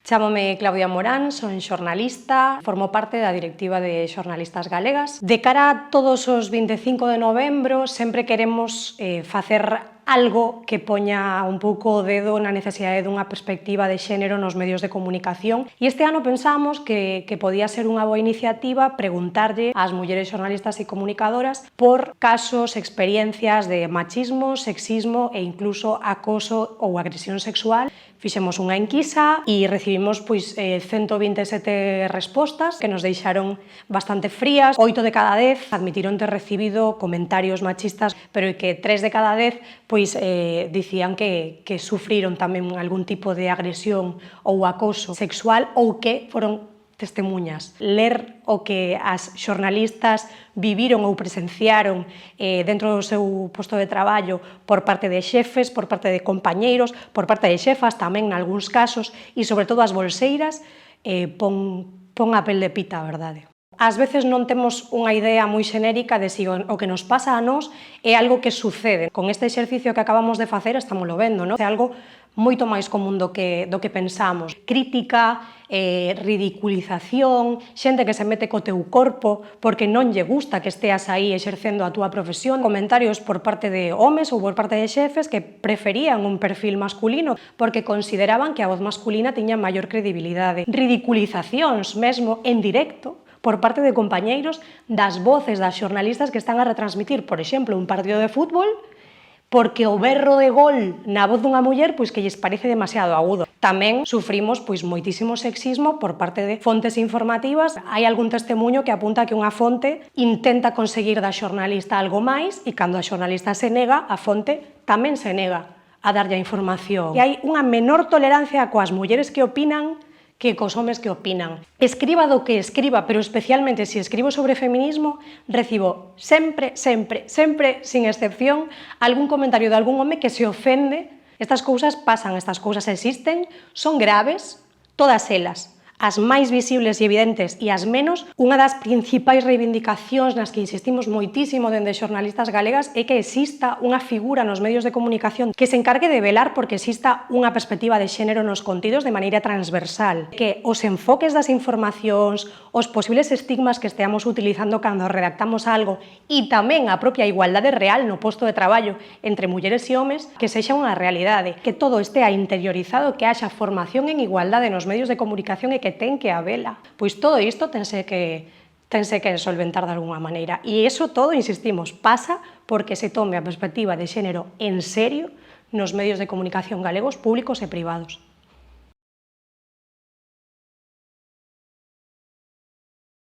Chámome Claudia Morán, son xornalista, formo parte da directiva de Xornalistas Galegas. De cara a todos os 25 de novembro, sempre queremos facer algo que poña un pouco o dedo na necesidade dunha perspectiva de xénero nos medios de comunicación. E este ano pensamos que podía ser unha boa iniciativa preguntarlle ás mulleres xornalistas e comunicadoras por casos, experiencias de machismo, sexismo e incluso acoso ou agresión sexual. Fixemos unha enquisa e recibimos 127 respostas que nos deixaron bastante frías. 8 de cada 10 admitiron ter recibido comentarios machistas, pero que 3 de cada 10 dicían que sufriron tamén algún tipo de agresión ou acoso sexual ou que foron testemunhas. Ler o que as xornalistas viviron ou presenciaron dentro do seu posto de traballo por parte de xefes, por parte de compañeiros, por parte de xefas tamén nalgúns casos e sobre todo as bolseiras, pon a pel de pita, a verdade. Ás veces non temos unha idea moi xenérica de se o que nos pasa a nós é algo que sucede. Con este exercicio que acabamos de facer estámoslo vendo, non? É algo moito máis común do que pensamos. Crítica, ridiculización, xente que se mete co teu corpo porque non lle gusta que esteas aí exercendo a túa profesión, comentarios por parte de homes ou por parte de xefes que preferían un perfil masculino porque consideraban que a voz masculina tiña maior credibilidade. Ridiculizacións mesmo en directo por parte de compañeiros das voces das xornalistas que están a retransmitir, por exemplo, un partido de fútbol porque o berro de gol na voz dunha muller que lles parece demasiado agudo. Tamén sufrimos moitísimo sexismo por parte de fontes informativas. Hai algún testemuño que apunta que unha fonte intenta conseguir da xornalista algo máis e cando a xornalista se nega, a fonte tamén se nega a darlle a información. E hai unha menor tolerancia coas mulleres que opinan que cos homes que opinan. Escriba do que escriba, pero especialmente se escribo sobre feminismo, recibo sempre, sin excepción, algún comentario de algún home que se ofende. Estas cousas pasan, estas cousas existen, son graves, todas elas, as máis visibles e evidentes e as menos. Unha das principais reivindicacións nas que insistimos moitísimo dende Xornalistas Galegas é que exista unha figura nos medios de comunicación que se encargue de velar porque exista unha perspectiva de xénero nos contidos de maneira transversal, que os enfoques das informacións, os posibles estigmas que esteamos utilizando cando redactamos algo e tamén a propia igualdade real no posto de traballo entre mulleres e homes, que sexa unha realidade, que todo estea interiorizado, que haxa formación en igualdade nos medios de comunicación e que ten que habela. Pois todo isto tense que solventar de alguna maneira. E iso todo, insistimos, pasa porque se tome a perspectiva de xénero en serio nos medios de comunicación galegos, públicos e privados.